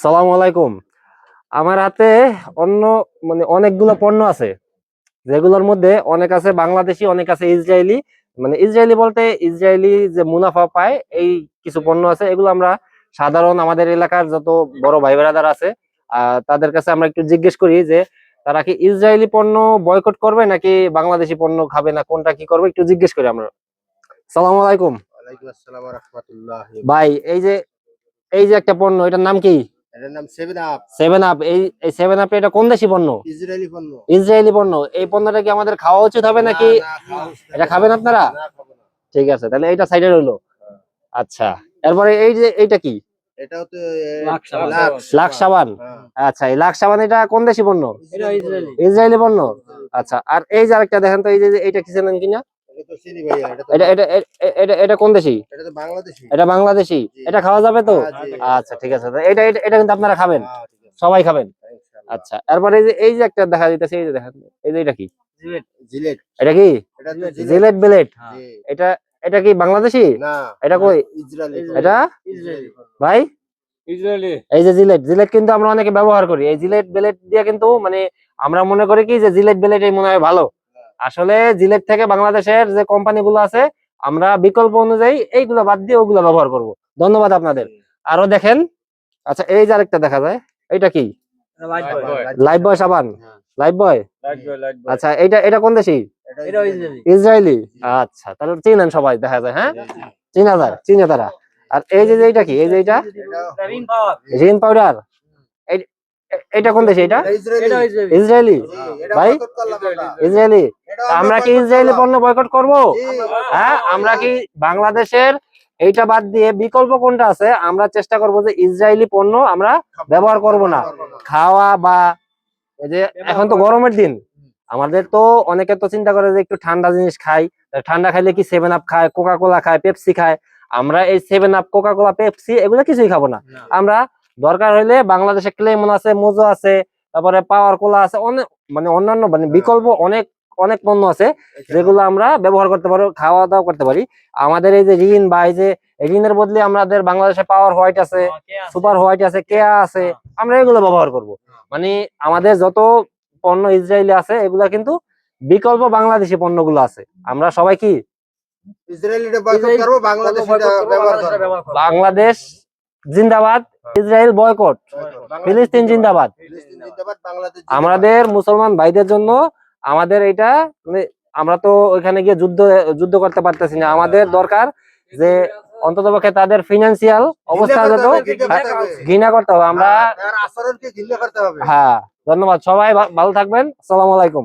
সালাম আলাইকুম। আমার হাতে অন্য অনেকগুলো পণ্য আছে, যেগুলোর মধ্যে অনেক আছে বাংলাদেশি, অনেক আছে ইসরায়েলি। ইসরায়েলি বলতে ইসরায়েলি যে মুনাফা পায় এই কিছু পণ্য আছে, এগুলো আমরা সাধারণ আমাদের এলাকার যত বড় ভাই বেড়াদার আছে তাদের কাছে আমরা একটু জিজ্ঞেস করি যে তারা কি ইসরায়েলি পণ্য বয়কট করবে নাকি বাংলাদেশি পণ্য খাবে, না কোনটা কি করবে, একটু জিজ্ঞেস করি আমরা। সালাম আলাইকুম। ওয়ালাইকুম আসসালাম ওয়া রাহমাতুল্লাহি। ভাই, এই যে একটা পণ্য, এটার নাম কি? এটার নাম 7 আপ। Seven up. এই সেভেন আপ এটা কোন দেশি পণ্য? ইসরায়েলি পণ্য। ইসরায়েলি পণ্য। এই পণ্যটা কি আমাদের খাওয়া উচিত হবে নাকি এটা খাবেন আপনারা? না, খাবো না। ঠিক আছে, তাহলে এইটা সাইডে রইলো। আচ্ছা, এরপরে এই যে এইটা কি? এটাও তো লাক্স সাবান। আচ্ছা, এই লাক্স সাবান এটা কোন দেশি পণ্য? এটা ইসরায়েলি। ইসরায়েলি পণ্য। আচ্ছা, আর এই যে আরেকটা দেখেন তো, এই যে এইটা কি জানেন কিনা? এটা তো চিনি ভাইয়া, এটা তো এটা এটা এটা এটা কোন দেশি? এটা তো বাংলাদেশী। এটা বাংলাদেশি। এটা খাওয়া যাবে তো? আচ্ছা, ঠিক আছে, এটা এটা এটা কিন্তু আপনারা খাবেন, ঠিক আছে। সবাই খাবেন। ইনশাআল্লাহ। আচ্ছা, এরপরে এই যে একটা দেখা যাইতেছে, এই যে দেখেন, এই যে এটা কি? জিলেট। এটা কি? এটা তো জিলেট বেলেট। জি। এটা এটা কি বাংলাদেশি? না, এটা কই? ইসরায়েলি। এটা ইসরায়েলি। ভাই, ইসরায়েলি। এই যে জিলেট কিন্তু আমরা অনেকে ব্যবহার করি। এই জিলেট বেলেট দিয়ে কিন্তু আমরা মনে করি কি যে জিলেট বেলেট এই মনে হয় ভালো। আসলে জিলেট থেকে বাংলাদেশের যে কোম্পানি গুলো আছে, আমরা বিকল্প অনুযায়ী এইগুলো বাদ দিয়ে ওগুলো ব্যবহার করব। ধন্যবাদ আপনাদের। আরো দেখেন। আচ্ছা, এই যে আরেকটা দেখা যায়, এটা কি? লাইফ বয় সাবান। লাইফ বয়। আচ্ছা, এটা কোন দেশি? এটা ইসরায়েলি। ইসরায়েলি। আচ্ছা, তাহলে চিনেন সবাই, দেখা যায়। হ্যাঁ, চিনে তারা। আর এই যে এইটা কি? এই যে এটা রিন পাউডার। এটা কোন দেশি? এটা ইসরায়েলি। ভাই, ইসরায়েলি। আমরা কি ইসরায়েলি পণ্য বয়কট করব? হ্যাঁ, আমরা কি বাংলাদেশের এইটা বাদ দিয়ে বিকল্প কোনটা আছে আমরা চেষ্টা করব যে ইসরায়েলি পণ্য আমরা ব্যবহার করব না। খাওয়া বা এই যে এখন তো গরমের দিন, আমাদের তো অনেকে তো চিন্তা করে যে একটু ঠান্ডা জিনিস খাই। ঠান্ডা খাইলে কি 7 আপ খায়, কোকা কোলা খায়, পেপসি খায়। আমরা এই 7 আপ, কোকা কোলা, পেপসি এগুলো কিছুই খাবো না। আমরা দরকার হইলে বাংলাদেশে ক্লেমন আছে, মোজো আছে, তারপরে পাওয়ার কোলা আছে, অনেক অন্যান্য বিকল্প অনেক অনেক পণ্য আছে যেগুলো আমরা ব্যবহার করতে পারি, খাওয়া দাওয়া করতে পারি। আমাদের এই যে রিন বা এই যে রিনের বদলে আমাদের বাংলাদেশে পাওয়ার হোয়াইট আছে, সুপার হোয়াইট আছে, কেয়া আছে, আমরা এগুলো ব্যবহার করব। আমাদের যত পণ্য ইসরায়েলি আছে এগুলা কিন্তু বিকল্প বাংলাদেশি পণ্যগুলো আছে। আমরা সবাই কি ইসরায়েলিটা বয়কট করব, বাংলাদেশীটা ব্যবহার করব। বাংলাদেশ জিন্দাবাদ, ইসরায়েল বয়কট, ফিলিস্তিন জিন্দাবাদ। ফিলিস্তিন জিন্দাবাদ, বাংলাদেশ জিন্দাবাদ। আমাদের মুসলমান ভাইদের জন্য আমাদের এটা আমরা তো ওইখানে গিয়ে যুদ্ধ করতে পারতেছি না। আমাদের দরকার যে অন্ততপক্ষে তাদের ফিনান্সিয়াল অবস্থা যত ঘৃণা করতে হবে। আমরা তার আচরণকে ঘৃণা করতে হবে। হ্যাঁ, ধন্যবাদ। সবাই ভালো থাকবেন। আসসালামু আলাইকুম।